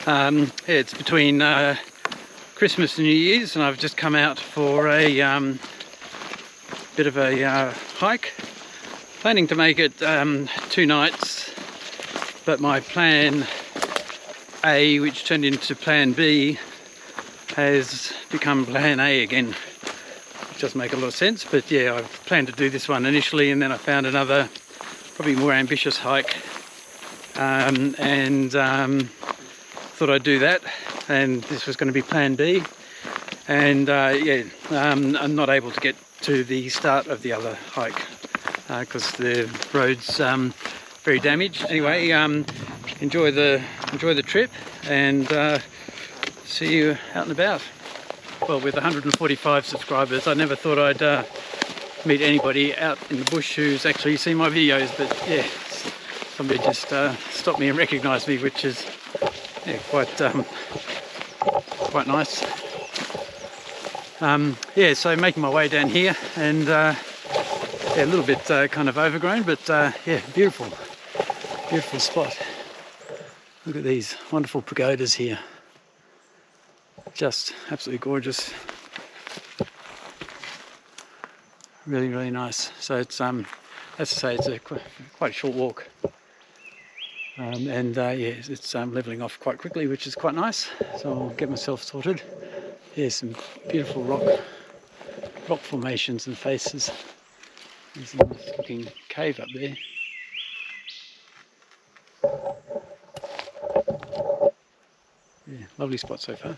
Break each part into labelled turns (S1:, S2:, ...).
S1: Yeah, it's between Christmas and New Year's, and I've just come out for a bit of a hike. Planning to make it 2 nights, but my plan A, which turned into plan B, has become plan A again. It doesn't make a lot of sense, but yeah, I planned to do this one initially, and then I found another, probably more ambitious hike, and thought I'd do that, and this was going to be plan B. And I'm not able to get to the start of the other hike because the road's very damaged. Anyway, enjoy the trip, and see you out and about. Well, with 145 subscribers, I never thought I'd meet anybody out in the bush who's actually seen my videos, but yeah, somebody just stopped me and recognised me, which is quite nice. Yeah, so making my way down here, and a little bit kind of overgrown, but yeah, beautiful spot. Look at these wonderful pagodas here, just absolutely gorgeous. Really nice. So it's as I say, it's quite a short walk, and yeah, it's leveling off quite quickly, which is quite nice. So I'll get myself sorted. Here's some beautiful rock formations and faces. There's a nice looking cave up there. Yeah, lovely spot so far.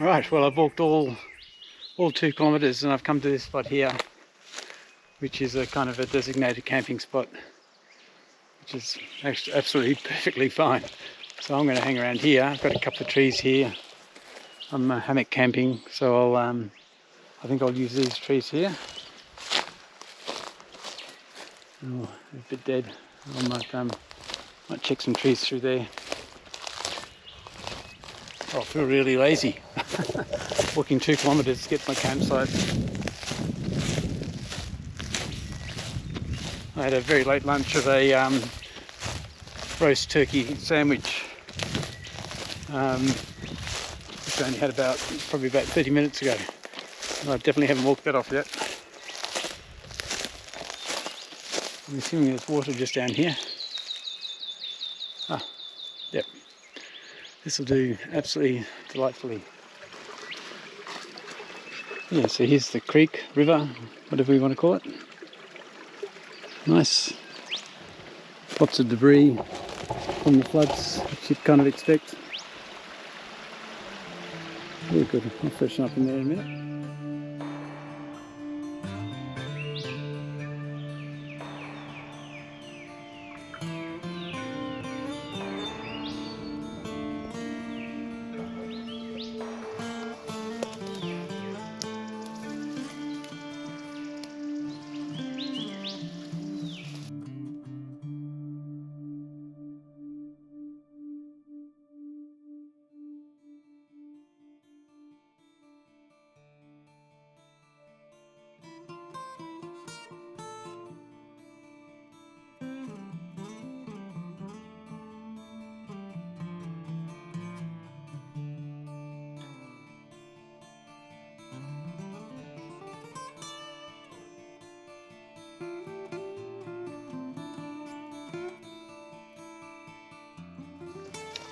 S1: Right, well, I've walked all 2 kilometres, and I've come to this spot here, which is a kind of a designated camping spot, which is actually absolutely perfectly fine. So I'm going to hang around here. I've got a couple of trees here. I'm hammock camping, so I think I'll use these trees here. Oh, they're a bit dead. I might check some trees through there. I feel really lazy walking 2 kilometres to get to my campsite. I had a very late lunch of a roast turkey sandwich, which I only had probably about 30 minutes ago. I definitely haven't walked that off yet. I'm assuming there's water just down here. Ah, yep. This will do absolutely delightfully. Yeah, so here's the creek, river, whatever we want to call it. Nice. Lots of debris from the floods, which you'd kind of expect. Really good. I'll freshen up in there in a minute.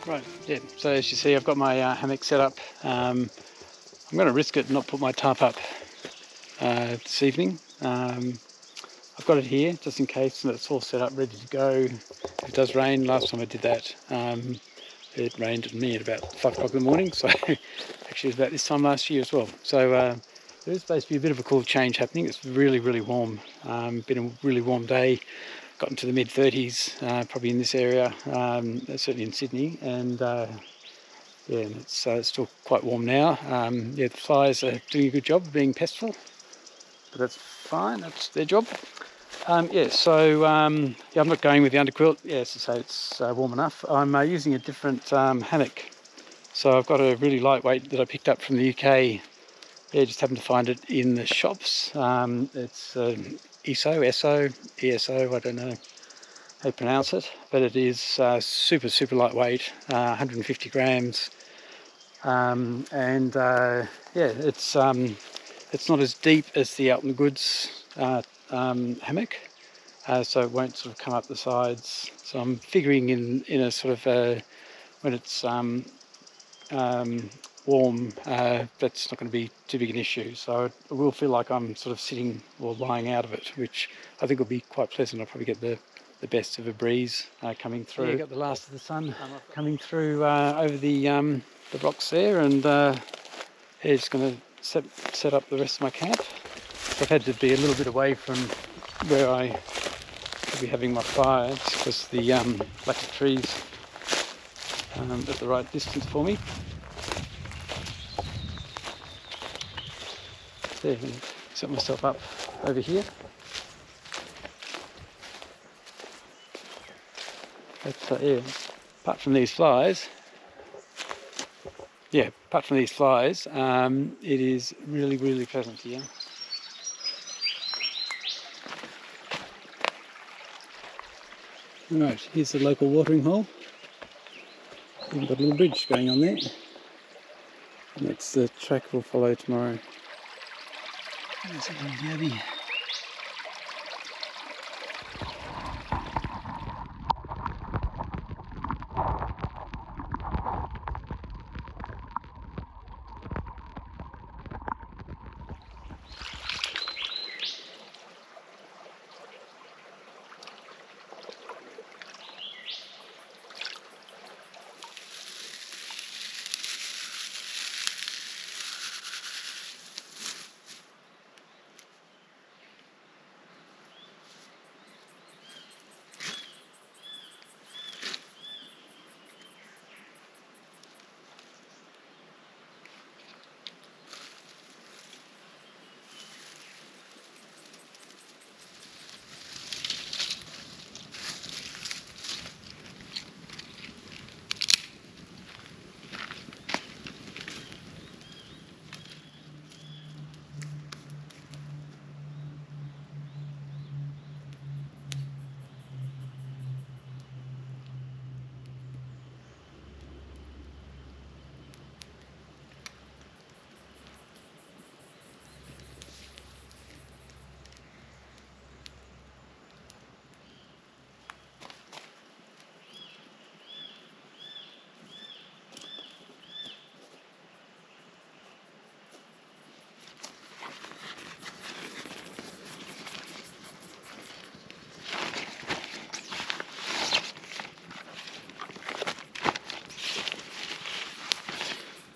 S1: Right, yeah, so as you see, I've got my hammock set up. I'm going to risk it and not put my tarp up this evening. I've got it here just in case, and it's all set up ready to go if it does rain. Last time I did that, it rained at me at about 5 o'clock in the morning, so actually it was about this time last year as well. So there is supposed to be a bit of a cool change happening. It's really, really warm. Been a really warm day. Got into the mid-30s, probably in this area, certainly in Sydney, and yeah, it's still quite warm now. Yeah, the flies are doing a good job of being pestful, but that's fine. That's their job. Yeah, so yeah, I'm not going with the underquilt. Yeah, as I say, it's warm enough. I'm using a different hammock. So I've got a really lightweight that I picked up from the UK. Yeah, just happened to find it in the shops. It's ESO, I don't know how you pronounce it, but it is super, super lightweight, 150 grams. Yeah, it's not as deep as the Out in the Goods hammock, so it won't sort of come up the sides. So I'm figuring in a sort of when it's warm, that's not going to be too big an issue. So it will feel like I'm sort of sitting or lying out of it, which I think will be quite pleasant. I'll probably get the best of a breeze coming through. Yeah, you got the last of the sun coming through over the rocks there, and yeah, just going to set up the rest of my camp. So I've had to be a little bit away from where I will be having my fire, just because the lack of trees at the right distance for me. There, I'm going to set myself up over here. But yeah, apart from these flies, it is really, really pleasant here. Right, here's the local watering hole. We've got a little bridge going on there. And that's the track we'll follow tomorrow. There's a little yabby.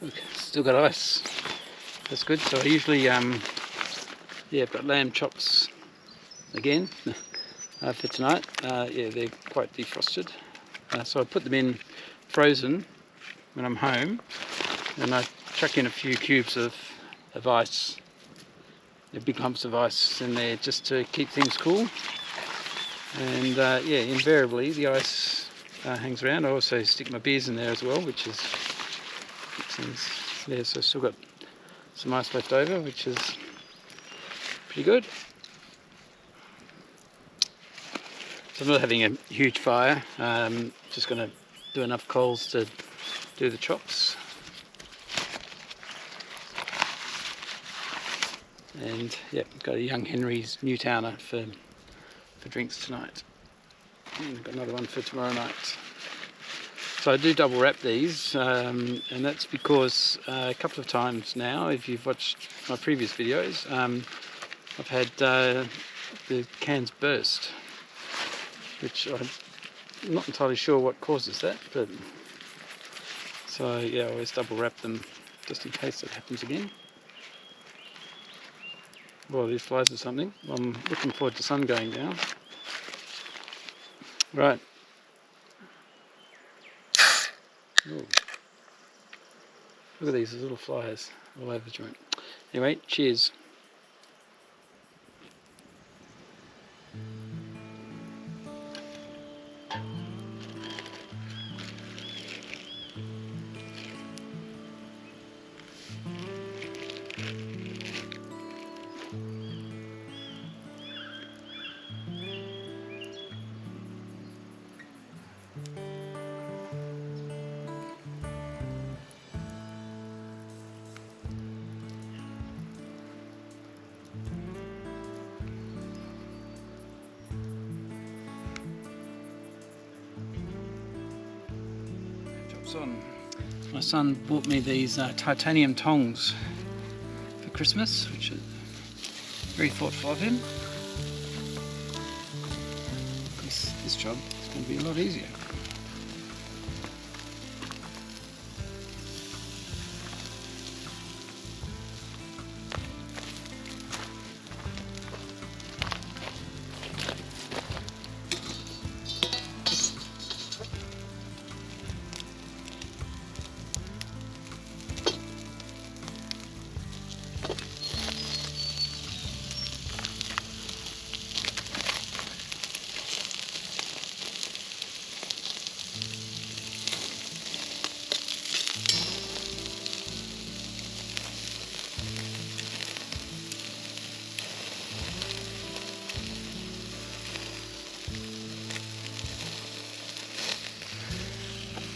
S1: Look, still got ice. That's good. So I usually, I've got lamb chops again for tonight. Yeah, they're quite defrosted. So I put them in frozen when I'm home, and I chuck in a few cubes of ice, big lumps of ice in there, just to keep things cool. And yeah, invariably the ice hangs around. I also stick my beers in there as well, which is yeah, so I've still got some ice left over, which is pretty good. So I'm not having a huge fire, just going to do enough coals to do the chops. And yeah, got a young Henry's Newtowner for drinks tonight. And got another one for tomorrow night. So I do double wrap these, and that's because a couple of times now, if you've watched my previous videos, I've had the cans burst, which I'm not entirely sure what causes that, but So yeah, I always double wrap them just in case it happens again. Well, these flies or something. I'm looking forward to sun going down. Right. Ooh. Look at these little flies all over the joint. Anyway, cheers. Job's on. My son bought me these titanium tongs for Christmas, which is very thoughtful of him. This job is going to be a lot easier.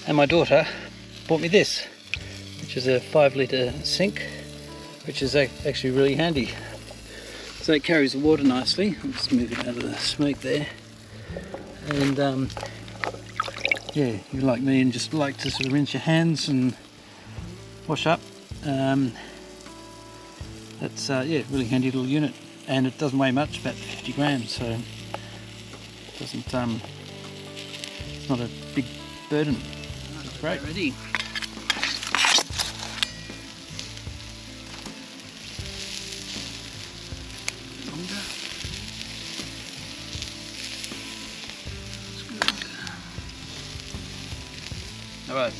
S1: And my daughter bought me this, which is a 5-litre sink, which is actually really handy. So it carries the water nicely. I'll just move it out of the smoke there. And yeah, you like me and just like to sort of rinse your hands and wash up. That's yeah, really handy little unit, and it doesn't weigh much, about 50 grams, so it doesn't. It's not a big burden. Great. Ready. Alright,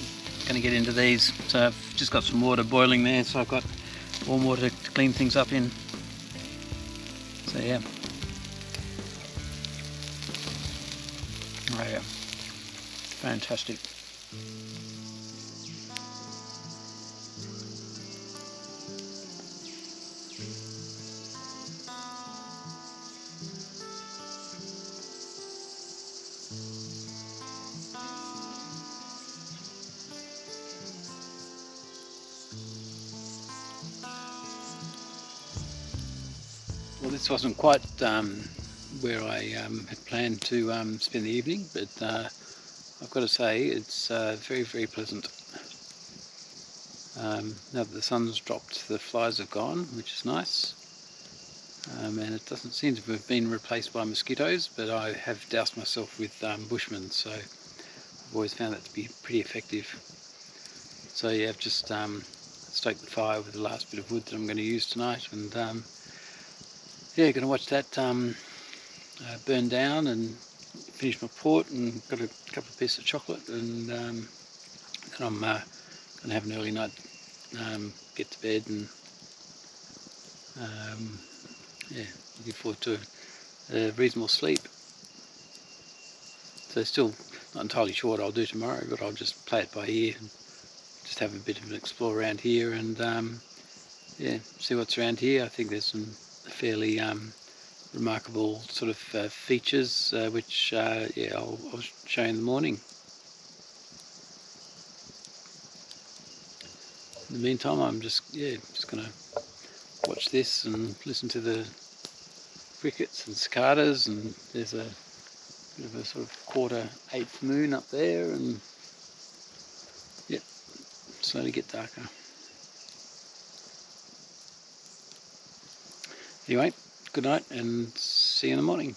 S1: going to get into these. So I've just got some water boiling there, so I've got warm water to clean things up in. So yeah. Oh yeah. Fantastic. Well, this wasn't quite where I had planned to spend the evening, but I've got to say it's very, very pleasant. Now that the sun's dropped, the flies have gone, which is nice, and it doesn't seem to have been replaced by mosquitoes, but I have doused myself with Bushman, so I've always found that to be pretty effective. So yeah, I've just stoked the fire with the last bit of wood that I'm going to use tonight, and yeah, going to watch that burn down and finish my port, and got a couple of pieces of chocolate, and then I'm going to have an early night, get to bed, and yeah, looking forward to a reasonable sleep. So still not entirely sure what I'll do tomorrow, but I'll just play it by ear and just have a bit of an explore around here, and yeah, see what's around here. I think there's some fairly remarkable sort of features, which yeah, I'll show you in the morning. In the meantime, I'm just going to watch this and listen to the crickets and cicadas, and there's a bit of a sort of 1/4 moon up there, and yep, slowly get darker. Anyway, good night and see you in the morning.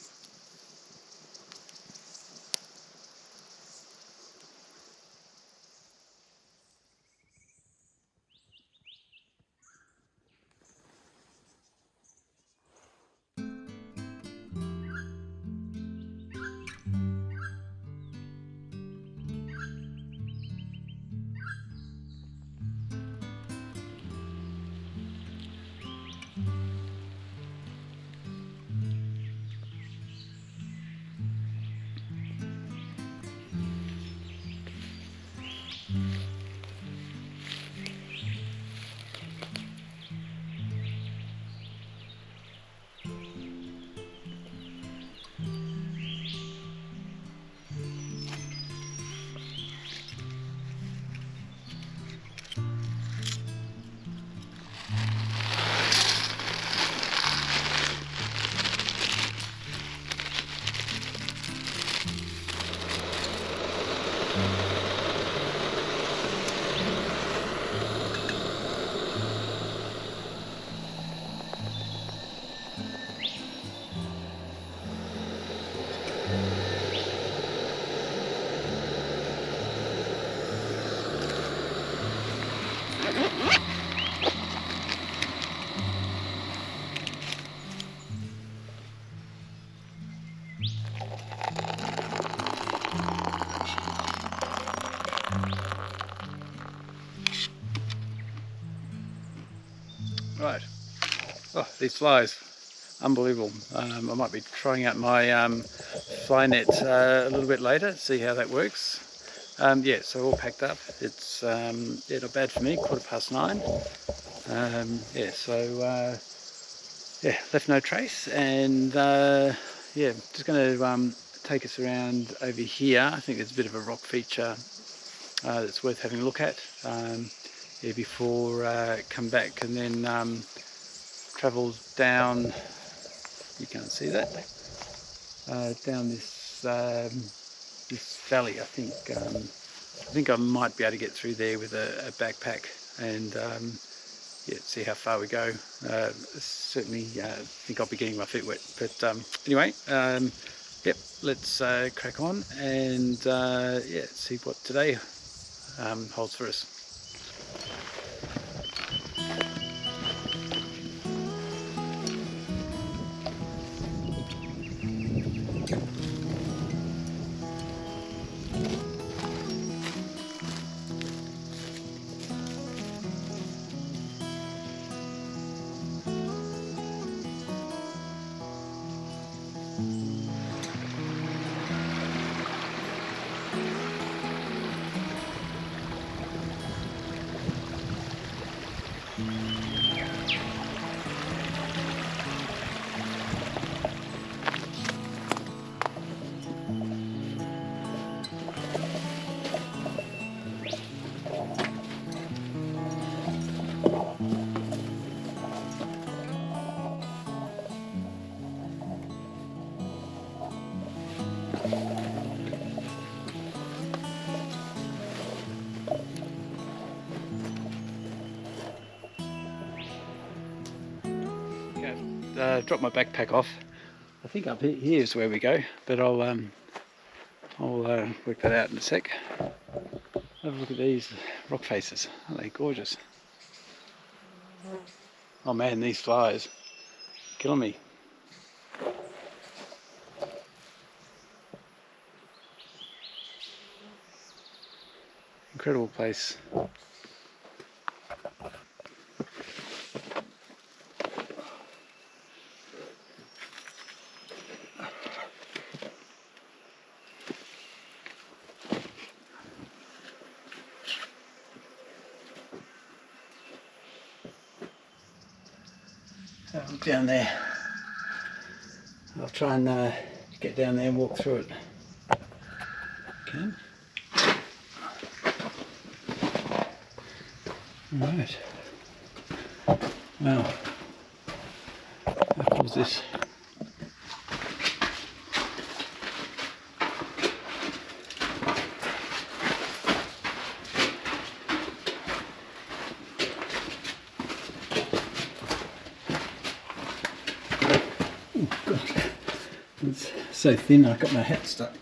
S1: Right. Oh, these flies. Unbelievable. I might be trying out my fly net a little bit later, see how that works. Yeah, so all packed up. It's yeah, not bad for me, 9:15. Yeah, so yeah, left no trace, and yeah, just going to take us around over here. I think there's a bit of a rock feature that's worth having a look at yeah, before come back, and then travel down. You can't see that down this this valley. I think I might be able to get through there with a backpack and yeah, see how far we go. Certainly think I'll be getting my feet wet, but anyway, yep, let's crack on and yeah, see what today holds for us. Drop my backpack off. I think up here is where we go, but I'll work that out in a sec. Have a look at these rock faces. Aren't they gorgeous? Oh man, these flies killing me. Incredible place. Down there. I'll try and get down there and walk through it. Okay. Alright. Wow. How cool is this? It's so thin I got my hat stuck.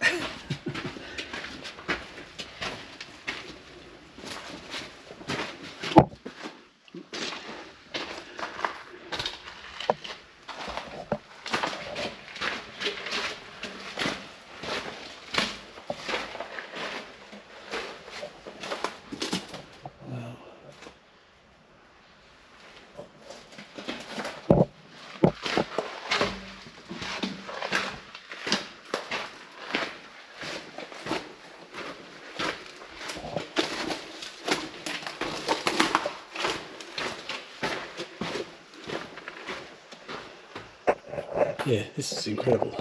S1: Yeah, this is incredible.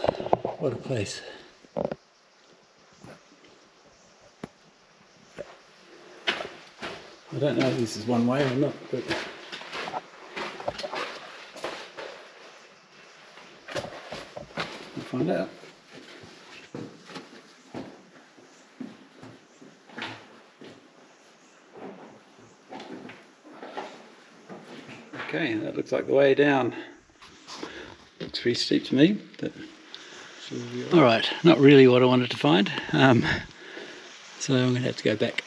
S1: What a place. I don't know if this is one way or not, but we'll find out. Okay, that looks like the way down. Looks pretty steep to me, but alright, not really what I wanted to find, so I'm going to have to go back.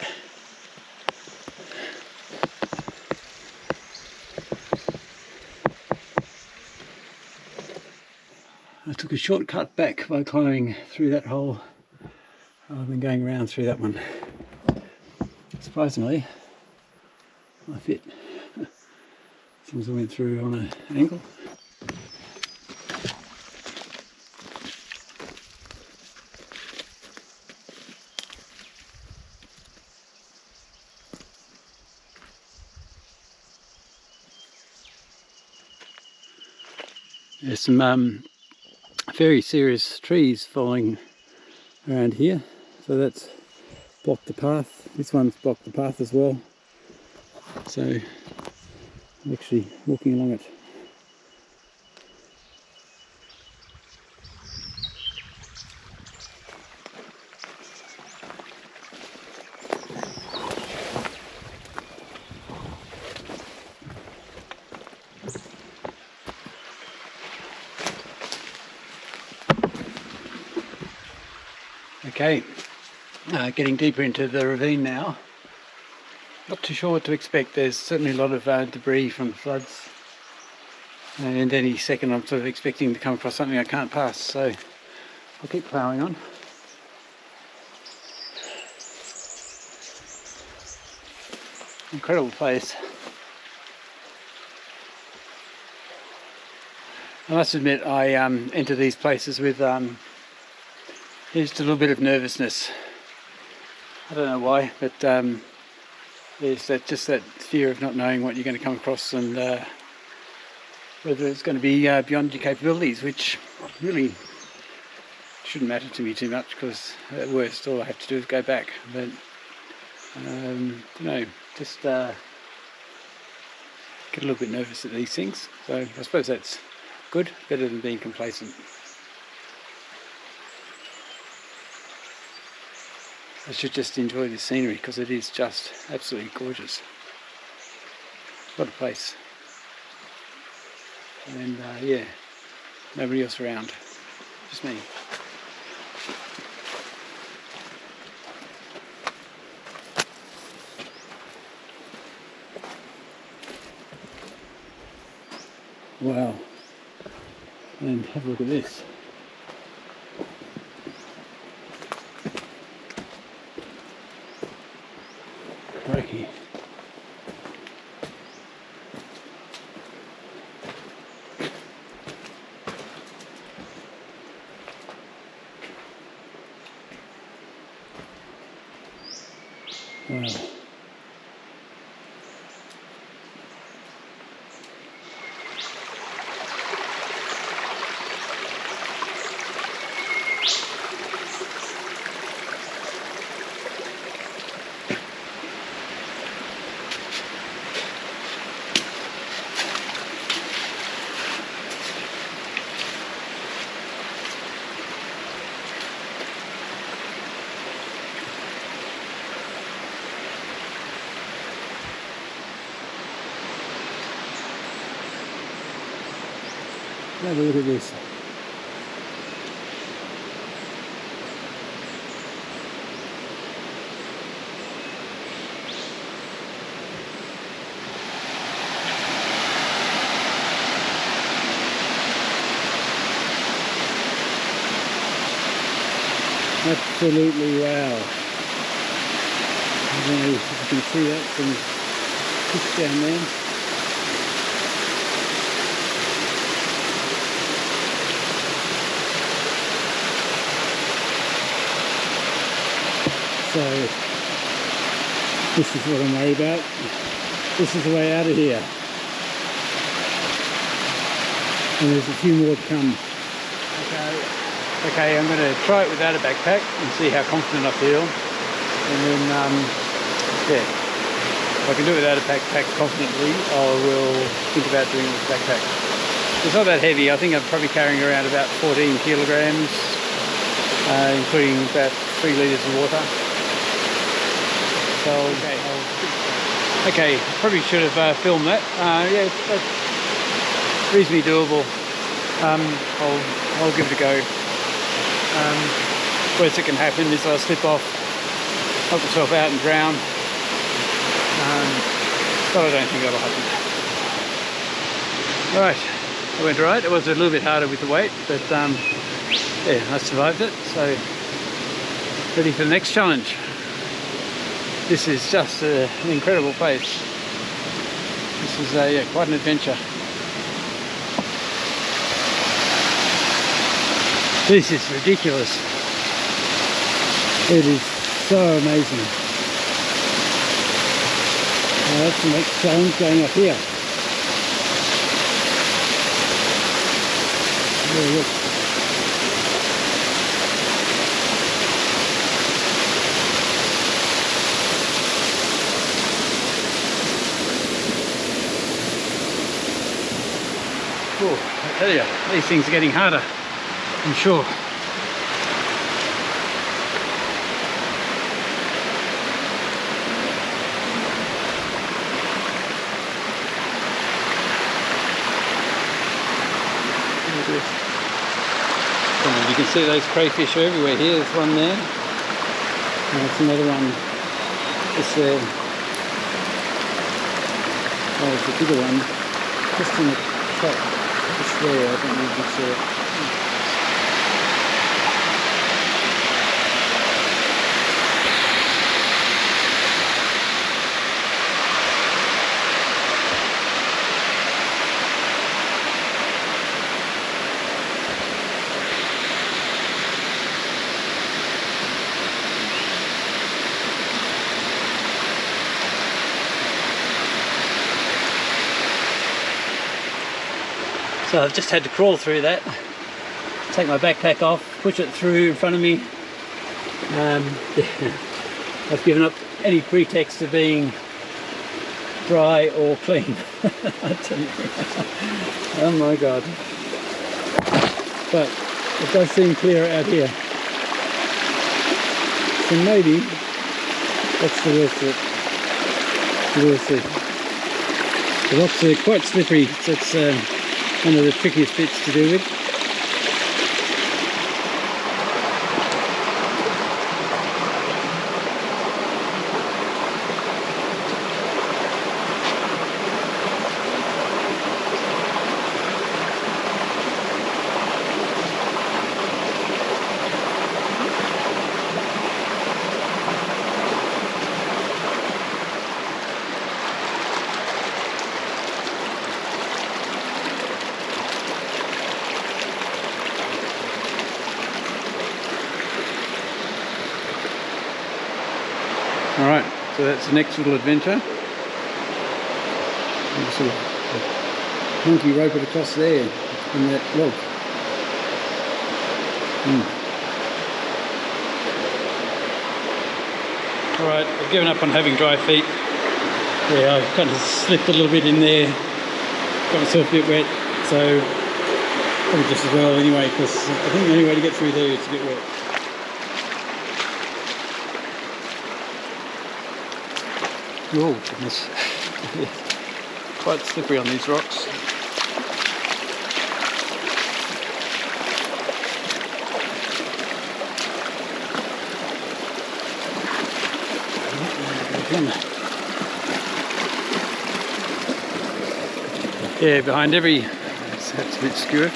S1: I took a shortcut back by climbing through that hole rather than going around through that one. Surprisingly, I fit. Since I went through on an angle. There's some very serious trees falling around here, so that's blocked the path. This one's blocked the path as well, so I'm actually walking along it. Okay, getting deeper into the ravine now. Not too sure what to expect. There's certainly a lot of debris from the floods, and any second I'm sort of expecting to come across something I can't pass, so I'll keep ploughing on. Incredible place. I must admit I enter these places with just a little bit of nervousness. I don't know why, but there's just that fear of not knowing what you're going to come across and whether it's going to be beyond your capabilities, which really shouldn't matter to me too much, because at worst all I have to do is go back. But just get a little bit nervous at these things, so I suppose that's good, better than being complacent. I should just enjoy the scenery, because it is just absolutely gorgeous. What a place. And yeah, nobody else around, just me. Wow. And have a look at this. Crikey. Wow. Have a look at this. Absolutely wow. I don't know if you can see that from just down there. So this is what I'm worried about. This is the way out of here. And there's a few more to come. Okay, I'm going to try it without a backpack and see how confident I feel. And then, yeah, if I can do it without a backpack confidently, I will think about doing it with a backpack. It's not that heavy. I think I'm probably carrying around about 14 kilograms, including about 3 litres of water. So, okay, probably should have filmed that. Yeah, that's reasonably doable. I'll give it a go. Worst that can happen is I'll slip off, knock myself out and drown. But I don't think that'll happen. Alright, I went alright. It was a little bit harder with the weight, but yeah, I survived it. So, ready for the next challenge. This is just an incredible place. This is quite an adventure. This is ridiculous. It is so amazing. Now that's the next challenge, going up here. Oh, look. Oh, I tell you, these things are getting harder, I'm sure. You can see those crayfish are everywhere here. There's one there. And there's another one just there. Oh, there's a bigger one just in the top. Just there, I don't know if you can see it. So I've just had to crawl through that, take my backpack off, push it through in front of me. I've given up any pretext of being dry or clean. I tell you. Oh my God. But it does seem clearer out here. So maybe that's the worst of it. We'll see. The rocks are quite slippery, so it's one of the trickiest bits to do with. Alright, so that's the next little adventure. Just sort of hunky rope it across there in that log. Alright, I've given up on having dry feet. Yeah, I've kind of slipped a little bit in there, got myself a bit wet, so probably just as well anyway, because I think the only way to get through there is to get wet. Oh goodness, quite slippery on these rocks. Yeah, behind every, that's a bit skewer,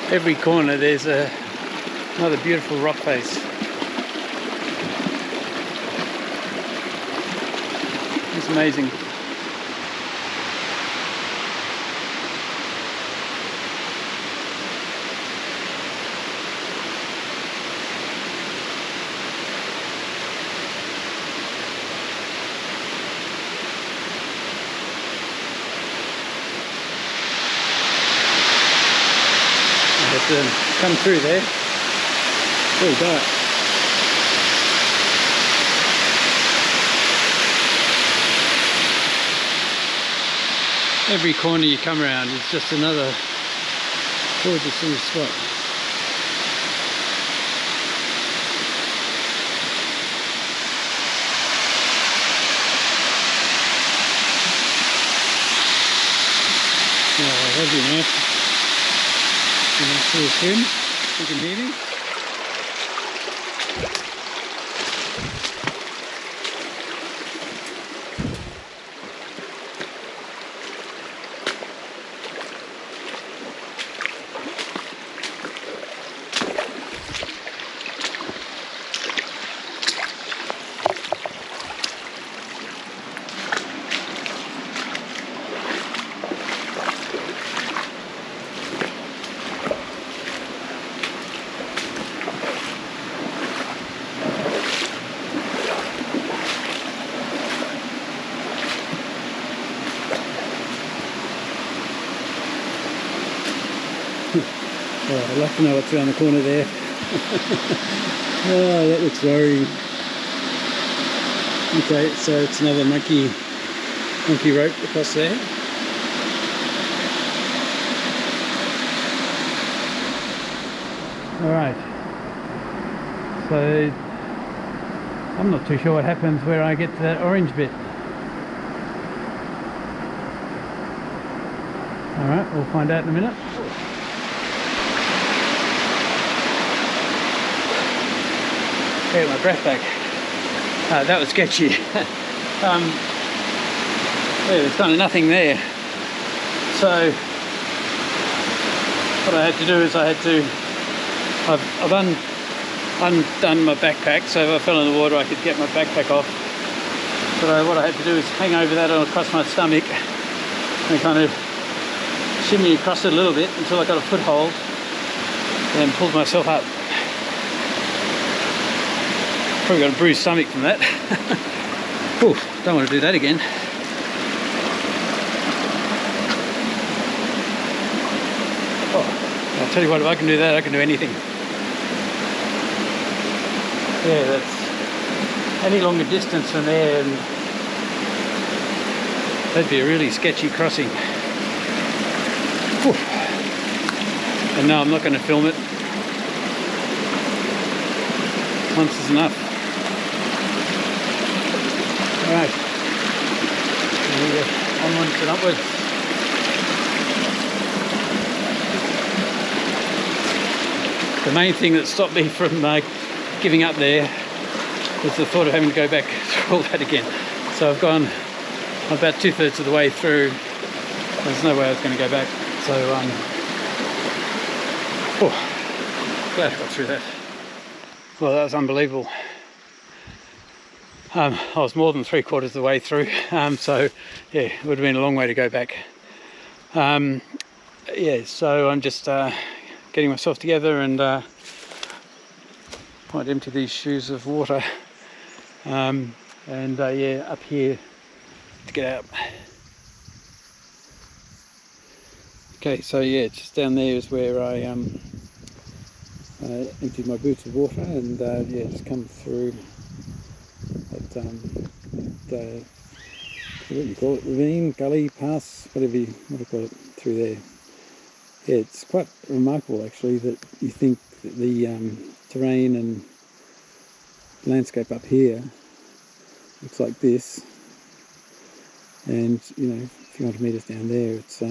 S1: every corner there's another beautiful rock face. It's amazing. I have to come through there. It's very dark. Every corner you come around is just another gorgeous little spot. Oh, that'd be nice. A nice little swim. You can hear me. Oh, I'd love to know what's around the corner there. Oh, that looks worrying. Okay, so it's another monkey rope across there. Alright, so I'm not too sure what happens where I get to that orange bit. Alright, we'll find out in a minute. Get my breath back. That was sketchy. Yeah, there's kind of nothing there. So what I had to do is I've undone my backpack, so if I fell in the water I could get my backpack off. But what I had to do is hang over that across my stomach and kind of shimmy across it a little bit until I got a foothold, and then pulled myself up. Probably got a bruised stomach from that. Ooh, don't want to do that again. Oh, I'll tell you what, if I can do that, I can do anything. Yeah, that's any longer distance from there, and that'd be a really sketchy crossing. Whew. And no, I'm not going to film it. Once is enough. Alright, onwards and upwards. The main thing that stopped me from giving up there was the thought of having to go back through all that again. So I'm about 2/3 of the way through. There's no way I was going to go back. So glad I got through that. Well, that was unbelievable. I was more than 3/4 of the way through, so yeah, it would have been a long way to go back. Yeah, so I'm just getting myself together and might empty these shoes of water, and yeah, up here to get out. Okay, so yeah, just down there is where I emptied my boots of water, and yeah, just come through that, what do you call it, ravine, gully, pass, whatever you want to call it, through there. Yeah, it's quite remarkable actually that you think that the terrain and landscape up here looks like this, and you know, a few hundred metres down there it's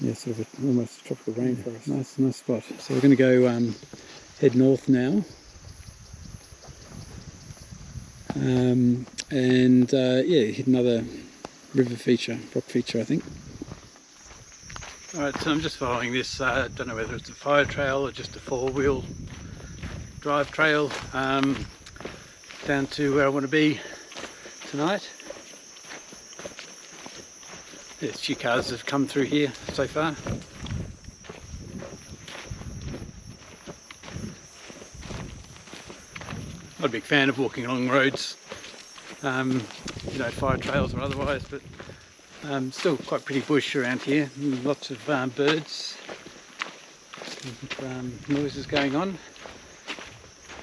S1: yeah, sort of almost a tropical rainforest. Nice spot. So we're going to go head north now, and yeah, hit another river feature, rock feature I think. Alright, so I'm just following this, I don't know whether it's a fire trail or just a 4-wheel drive trail, down to where I want to be tonight. There's a few cars that have come through here so far. Not a big fan of walking along roads, you know, fire trails or otherwise, but still quite pretty bush around here. Lots of birds, and, noises going on.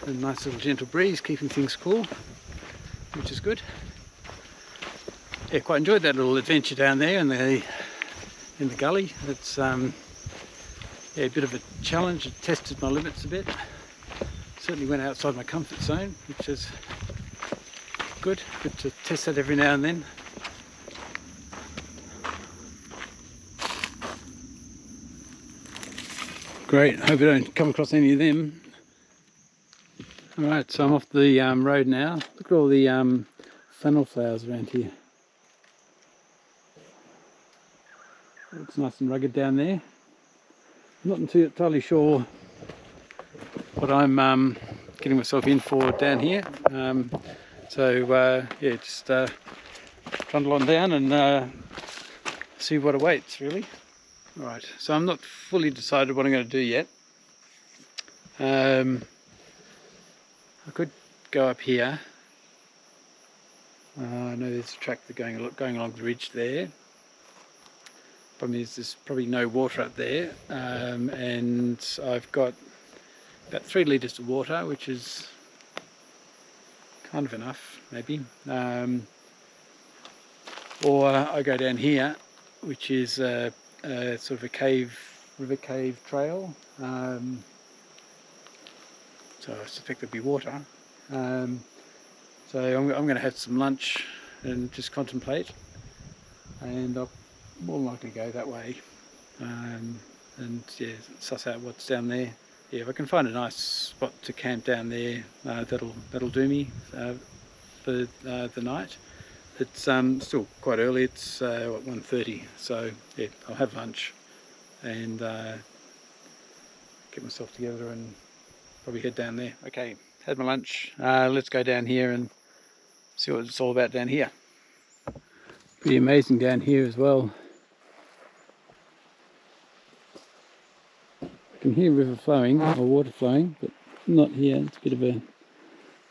S1: A nice little gentle breeze keeping things cool, which is good. Yeah, quite enjoyed that little adventure down there in the gully. It's yeah, a bit of a challenge. It tested my limits a bit. Certainly went outside my comfort zone, which is good. Good to test that every now and then. Great, hope I don't come across any of them. Alright, so I'm off the road now. Look at all the fennel flowers around here. Looks nice and rugged down there. I'm not entirely sure what I'm getting myself in for down here. So yeah, just trundle on down and see what awaits really. Alright, so I'm not fully decided what I'm going to do yet. I could go up here. I know there's a track going along the ridge there. Problem is there's probably no water up there, and I've got about 3 litres of water, which is kind of enough maybe. Or I go down here, which is a sort of a river cave trail, so I suspect there'll be water. So I'm going to have some lunch and just contemplate, and I'll more than likely go that way, and yeah, suss out what's down there. Yeah, if I can find a nice spot to camp down there, that'll do me for the night. It's still quite early. It's what, 1:30, so yeah, I'll have lunch and get myself together and probably head down there. Okay, had my lunch. Let's go down here and see what it's all about down here. Pretty amazing down here as well. I can hear river flowing or water flowing, but not here. It's a bit of a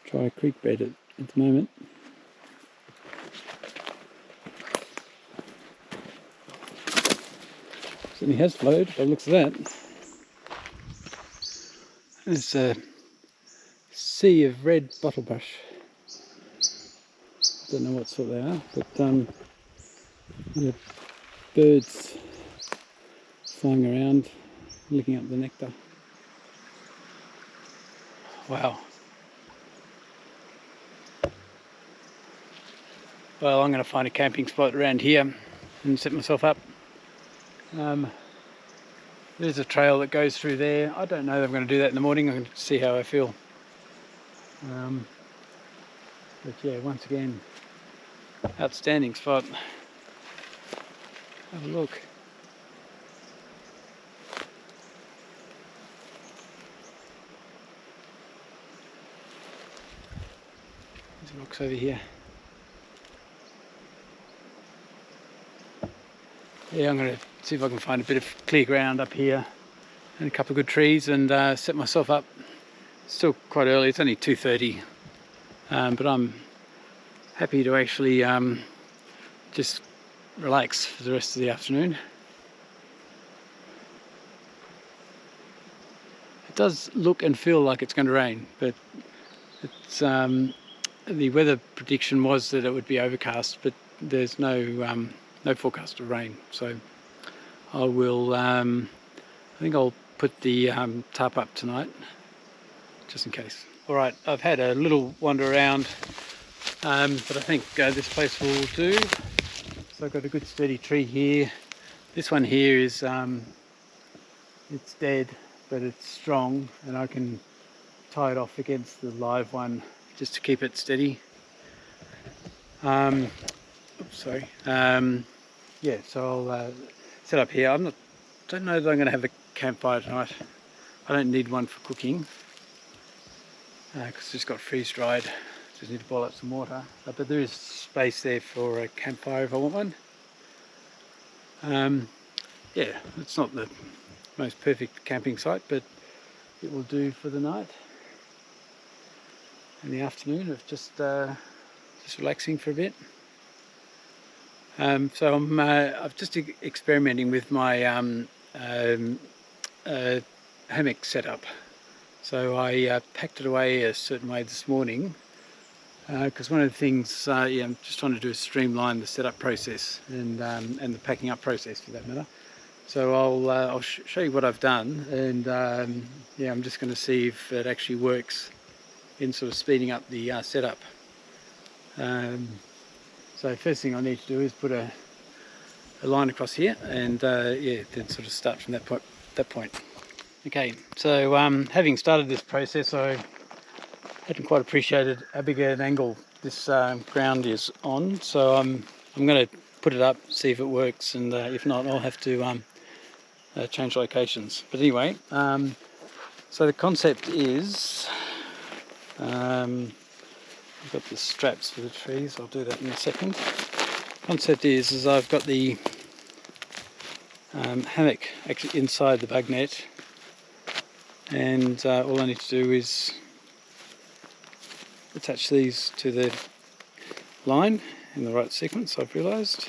S1: dry creek bed at the moment. Certainly has flowed by the looks of that. There's a sea of red bottlebrush. I don't know what sort they are, but the birds flying around, licking up the nectar. Wow. Well, I'm going to find a camping spot around here and set myself up. There's a trail that goes through there. I don't know that I'm going to do that in the morning. I'm going to see how I feel. But yeah, once again, outstanding spot. Have a look. There's rocks over here. Yeah, I'm going to see if I can find a bit of clear ground up here and a couple of good trees and set myself up. It's still quite early, it's only 2:30, but I'm happy to actually just relax for the rest of the afternoon. It does look and feel like it's going to rain, but it's the weather prediction was that it would be overcast, but there's no forecast of rain, so I will I think I'll put the tarp up tonight just in case. Alright, I've had a little wander around, but I think this place will do. So I've got a good sturdy tree here. This one here is it's dead, but it's strong, and I can tie it off against the live one just to keep it steady. Oops, sorry. Yeah, so I'll set up here. Don't know that I'm going to have a campfire tonight. I don't need one for cooking because it's just got freeze dried. Just need to boil up some water. But there is space there for a campfire if I want one. Yeah, it's not the most perfect camping site, but it will do for the night and the afternoon of just relaxing for a bit. So I'm just experimenting with my hammock setup. So I packed it away a certain way this morning because one of the things, yeah, I'm just trying to do is streamline the setup process and the packing up process for that matter. So I'll show you what I've done, and yeah, I'm just going to see if it actually works in sort of speeding up the setup. So first thing I need to do is put a line across here, and yeah, then sort of start from that point. Okay, so having started this process, I hadn't quite appreciated how big an angle this ground is on. So I'm going to put it up, see if it works, and if not, I'll have to change locations. But anyway, so the concept is, I've got the straps for the trees. I'll do that in a second. Concept is I've got the hammock actually inside the bug net, and all I need to do is attach these to the line in the right sequence, I've realised.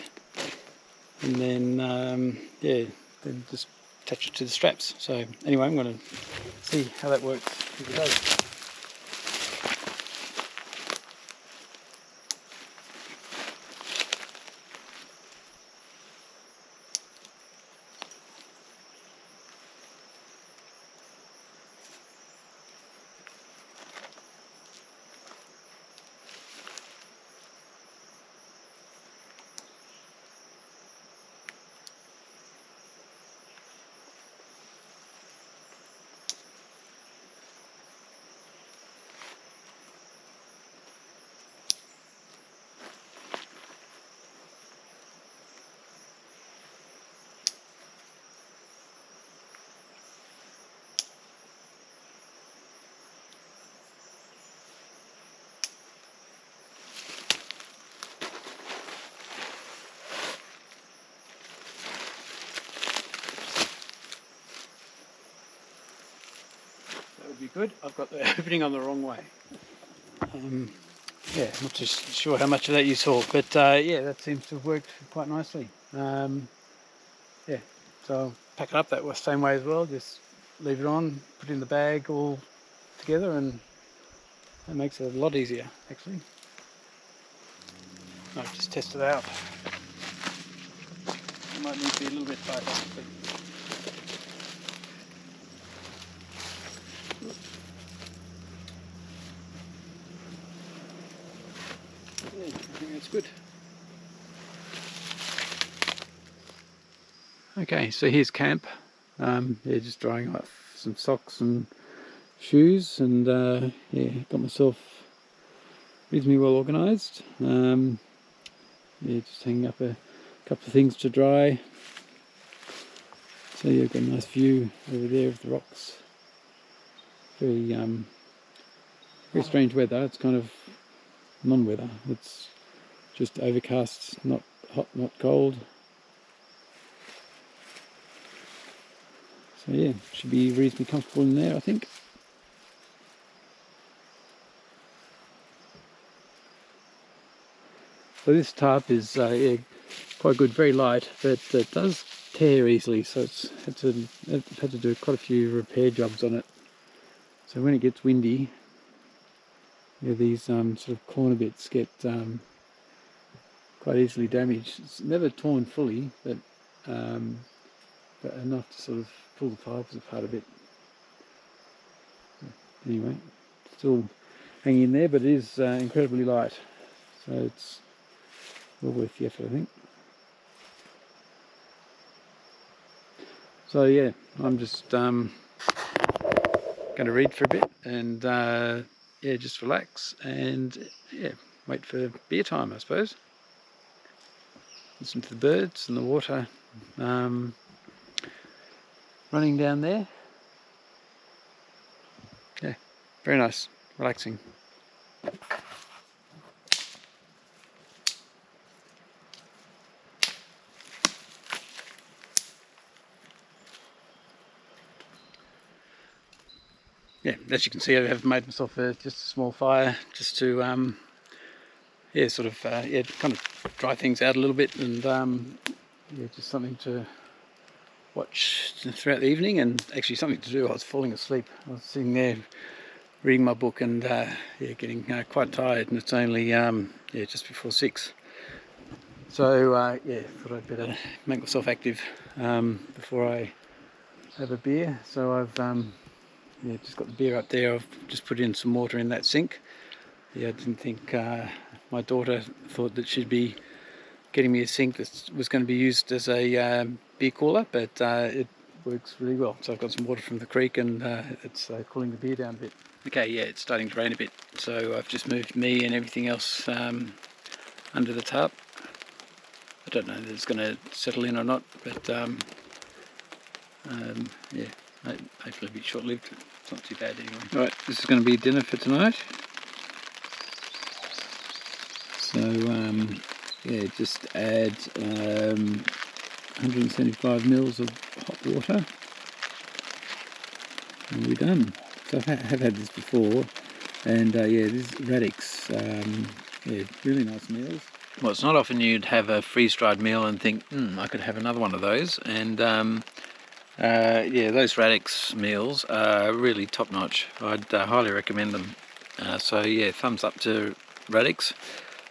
S1: and then yeah, then just attach it to the straps. So anyway, I'm going to see how that works if it does. That would be good. I've got the opening on the wrong way. Yeah, not too sure how much of that you saw, but yeah, that seems to have worked quite nicely. Yeah, so I'll pack it up that same way as well. Just leave it on, put it in the bag all together, and that makes it a lot easier, actually. I've just tested it out. It might need to be a little bit tighter. But yeah, I think that's good. Okay, so here's camp. Yeah, just drying off some socks and shoes, and yeah, got myself reasonably well organised. Yeah, just hanging up a couple of things to dry. So you've got a nice view over there of the rocks. Very very strange weather. It's kind of non-weather. It's just overcast, not hot, not cold. So yeah, should be reasonably comfortable in there, I think. So this tarp is yeah, quite good, very light, but it does tear easily. So it's had to do quite a few repair jobs on it. So when it gets windy, yeah, these sort of corner bits get quite easily damaged. It's never torn fully, but enough to sort of pull the fibres apart a bit. Anyway, still hanging in there, but it is incredibly light, so it's well worth the effort, I think. So yeah, I'm just going to read for a bit and yeah, just relax and yeah, wait for beer time, I suppose. Listen to the birds and the water running down there. Yeah, very nice, relaxing. Yeah, as you can see, I have made myself just a small fire just to yeah, sort of yeah, kind of dry things out a little bit, and yeah, just something to watch throughout the evening, and actually something to do. I was falling asleep. I was sitting there reading my book and yeah, getting quite tired, and it's only yeah, just before 6. So yeah, thought I'd better make myself active before I have a beer. So I've yeah, just got the beer up there. I've just put in some water in that sink. Yeah, I didn't think my daughter thought that she'd be getting me a sink that was going to be used as a beer cooler, but it works really well. So I've got some water from the creek, and it's cooling the beer down a bit. Okay, yeah, it's starting to rain a bit, so I've just moved me and everything else under the tarp. I don't know if it's going to settle in or not, but yeah, hopefully it'll be short-lived. It's not too bad anyway. Right, this is going to be dinner for tonight. So yeah, just add 175 mils of hot water, and we're done. So I have had this before, and yeah, this is Radix. Yeah, really nice meals.
S2: Well, it's not often you'd have a freeze-dried meal and think, I could have another one of those. And yeah, those radix meals are really top-notch. I'd highly recommend them. So yeah, thumbs up to radix.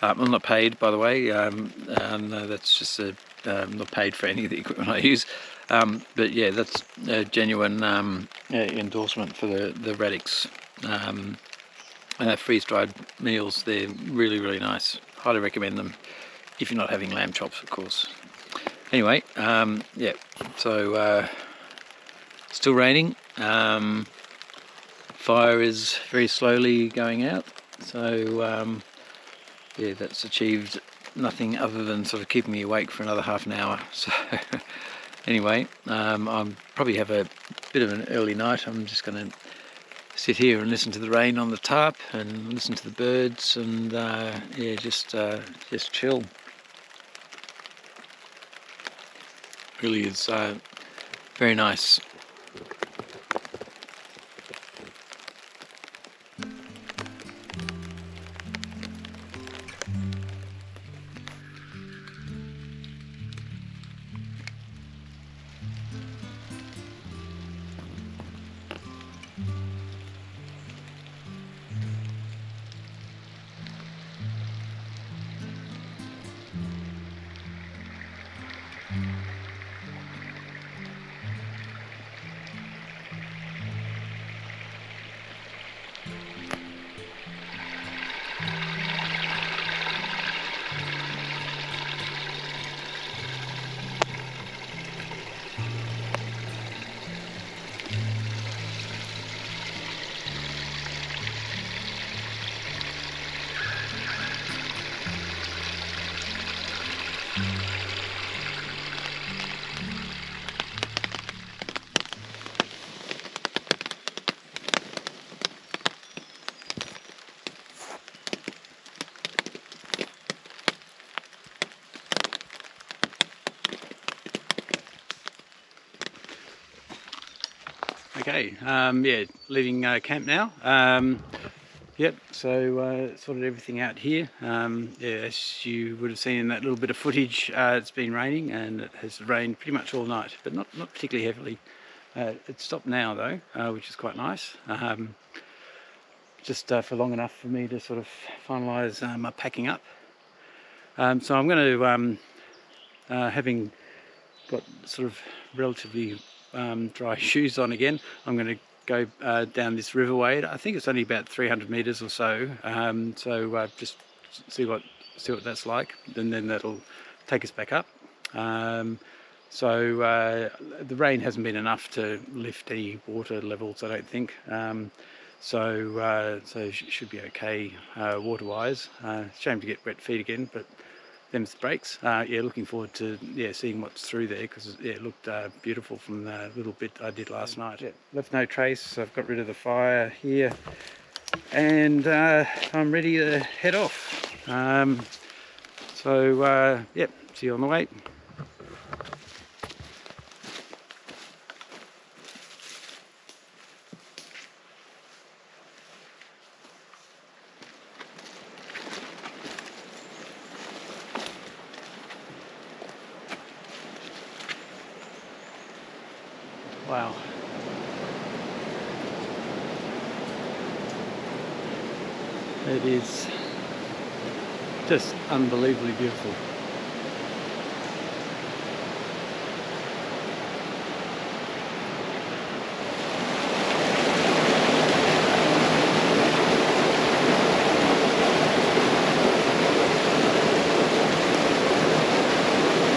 S2: I'm not paid, by the way. No, that's just I'm not paid for any of the equipment I use. But yeah, that's a genuine endorsement for the radix freeze-dried meals. They're really, really nice. Highly recommend them if you're not having lamb chops, of course. Anyway, yeah, so still raining. Fire is very slowly going out. So yeah, that's achieved nothing other than sort of keeping me awake for another half an hour. So anyway, I'll probably have a bit of an early night. I'm just going to sit here and listen to the rain on the tarp and listen to the birds and yeah, just chill. Really is very nice.
S1: Okay, yeah, leaving camp now. Yep, so sorted everything out here. Yeah, as you would have seen in that little bit of footage, it's been raining and it has rained pretty much all night, but not particularly heavily. It's stopped now though, which is quite nice. Just for long enough for me to sort of finalise my packing up. So I'm going to, having got sort of relatively dry shoes on again, I'm going to go down this riverway. I think it's only about 300 metres or so. So just see what that's like, and then that'll take us back up. So the rain hasn't been enough to lift any water levels, I don't think. So should be okay water-wise. Shame to get wet feet again, but them's the breaks. Yeah, looking forward to seeing what's through there, because it looked beautiful from the little bit I did last night. Yeah, left no trace. So I've got rid of the fire here, and I'm ready to head off. Yeah, see you on the way. Wow. It is just unbelievably beautiful.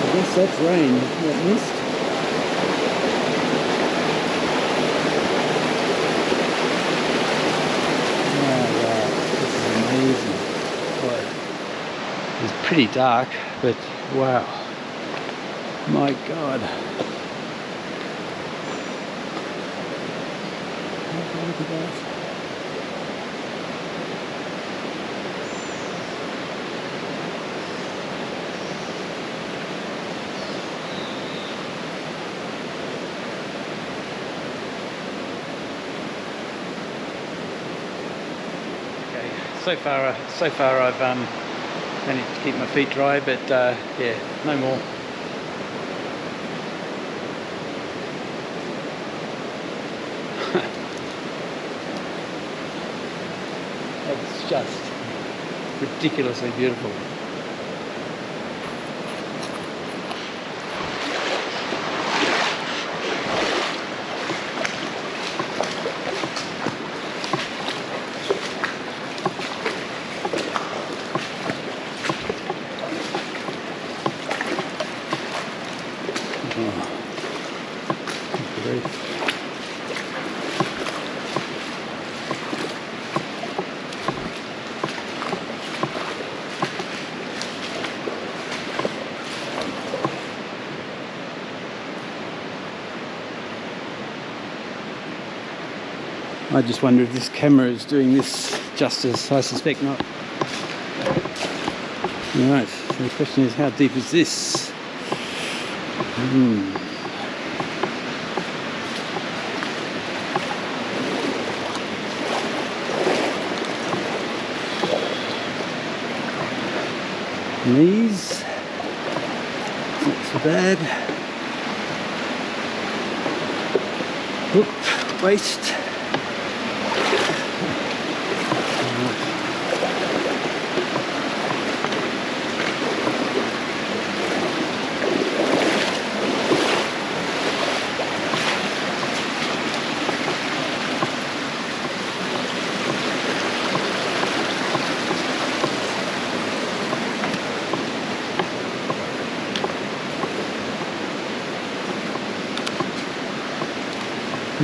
S1: I guess that's rain, that mist. It's pretty dark, but wow, my God. Okay, so far I've I need to keep my feet dry, but yeah, no more. It's just ridiculously beautiful. I just wonder if this camera is doing this justice. I suspect not. Right, so the question is, how deep is this? Knees, not so bad. Oop, waist.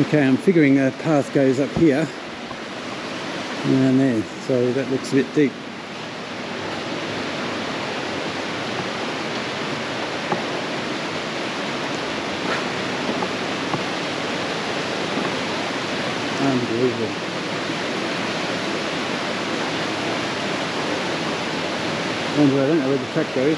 S1: Okay, I'm figuring a path goes up here and there, so that looks a bit deep. Unbelievable. I don't know where the track goes.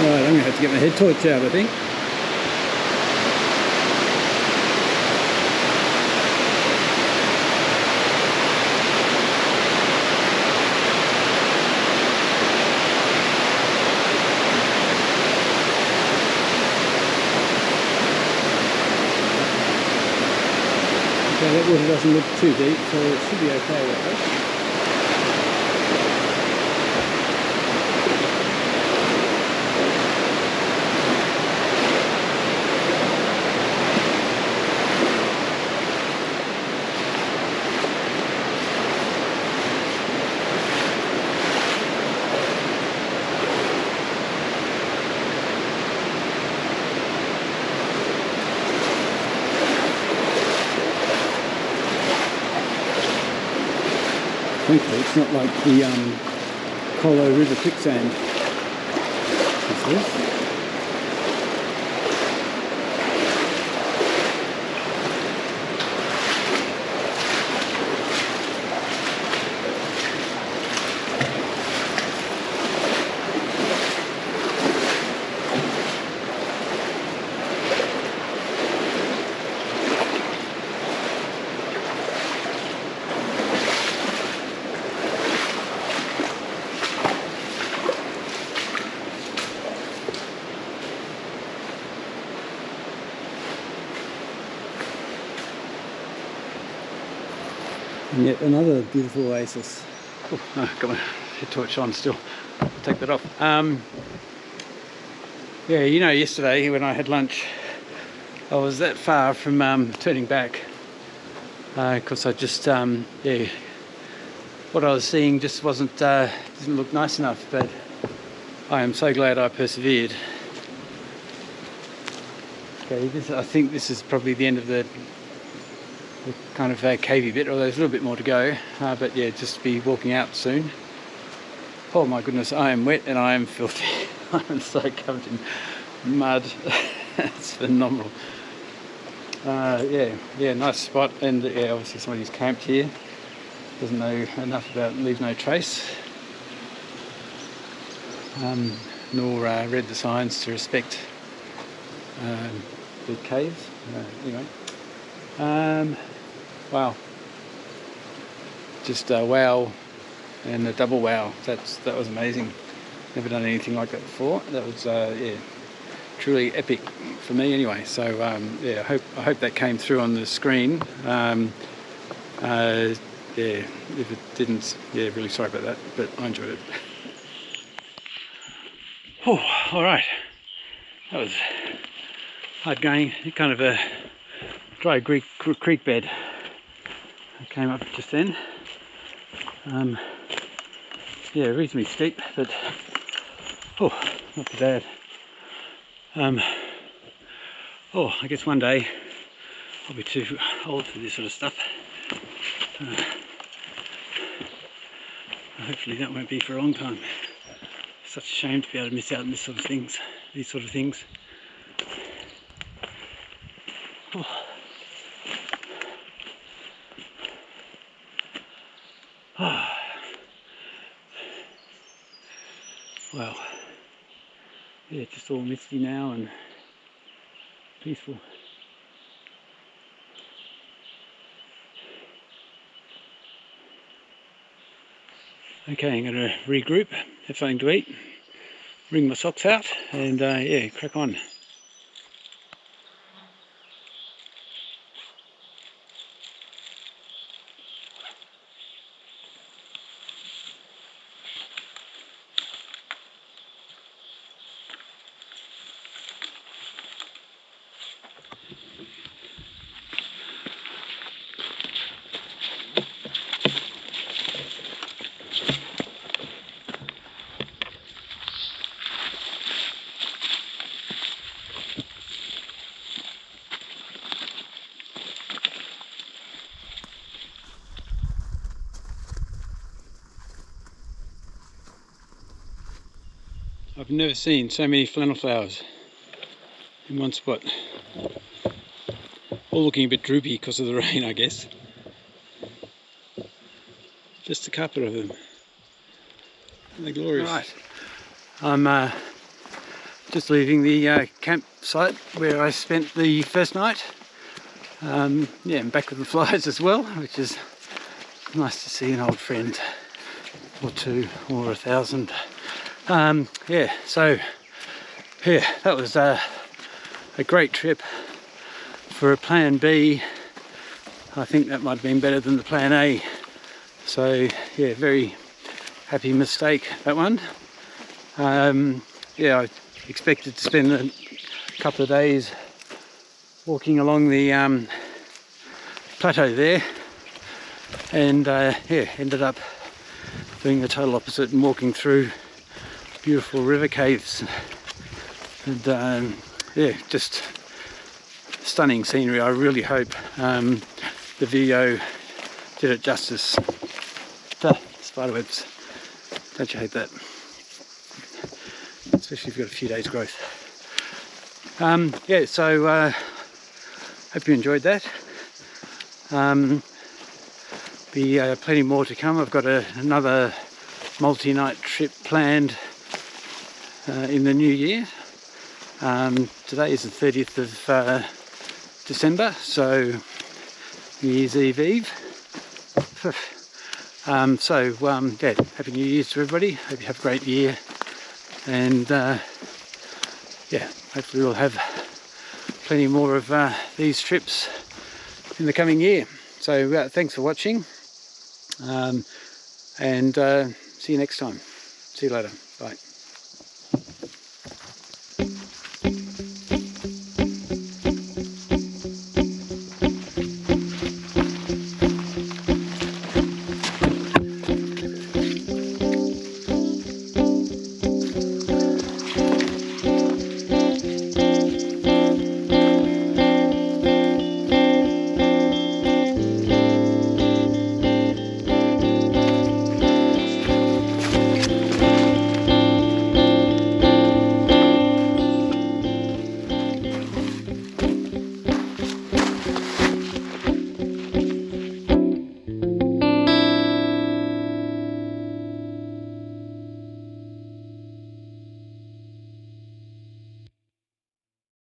S1: Alright, I'm going to have to get my head torch out, I think. Okay, that water doesn't look too deep, so it should be okay with that. Thankfully, it's not like the Colo River quicksand. What's this? And yet another beautiful oasis. Oh, no, got my head torch on still. I'll take that off. Yeah, you know, yesterday when I had lunch, I was that far from turning back because I just, yeah, what I was seeing just wasn't, didn't look nice enough. But I am so glad I persevered. Okay, I think this is probably the end of the kind of cavey bit, although there's a little bit more to go. But yeah, just be walking out soon. Oh my goodness, I am wet and I am filthy. I'm so covered in mud. It's phenomenal. Yeah, nice spot, and yeah, obviously somebody's camped here. Doesn't know enough about Leave No Trace, nor read the signs to respect the caves. Anyway, wow, just wow, and a double wow. That was amazing. Never done anything like that before. That was yeah, truly epic for me anyway. So yeah, I hope that came through on the screen. Yeah, if it didn't, yeah, really sorry about that, but I enjoyed it. Oh, all right, that was hard going. Kind of a dry creek bed. I came up just then. Yeah, reasonably steep, but oh, not too bad. Oh, I guess one day I'll be too old for this sort of stuff. Hopefully that won't be for a long time. Such a shame to be able to miss out on these sort of things. Oh. Oh. Well, yeah, just all misty now and peaceful. Okay, I'm going to regroup, have something to eat, wring my socks out, and yeah, crack on. I've never seen so many flannel flowers in one spot. All looking a bit droopy because of the rain, I guess. Just a couple of them. They're glorious. Right, I'm just leaving the campsite where I spent the first night. Yeah, I'm back with the flies as well, which is nice to see an old friend or two or 1,000. Yeah, so yeah, that was a great trip. For a plan B, I think that might have been better than the plan A. So yeah, very happy mistake, that one. Yeah, I expected to spend a couple of days walking along the plateau there, and yeah, ended up doing the total opposite and walking through beautiful river caves, and yeah, just stunning scenery. I really hope the video did it justice. Spiderwebs, don't you hate that? Especially if you've got a few days growth. Yeah, so hope you enjoyed that. Be plenty more to come. I've got another multi-night trip planned in the new year. Today is the 30th of December, so New Year's Eve. So yeah, Happy New Year's to everybody. Hope you have a great year, and yeah, hopefully we'll have plenty more of these trips in the coming year. So thanks for watching, and see you next time. See you later. Bye.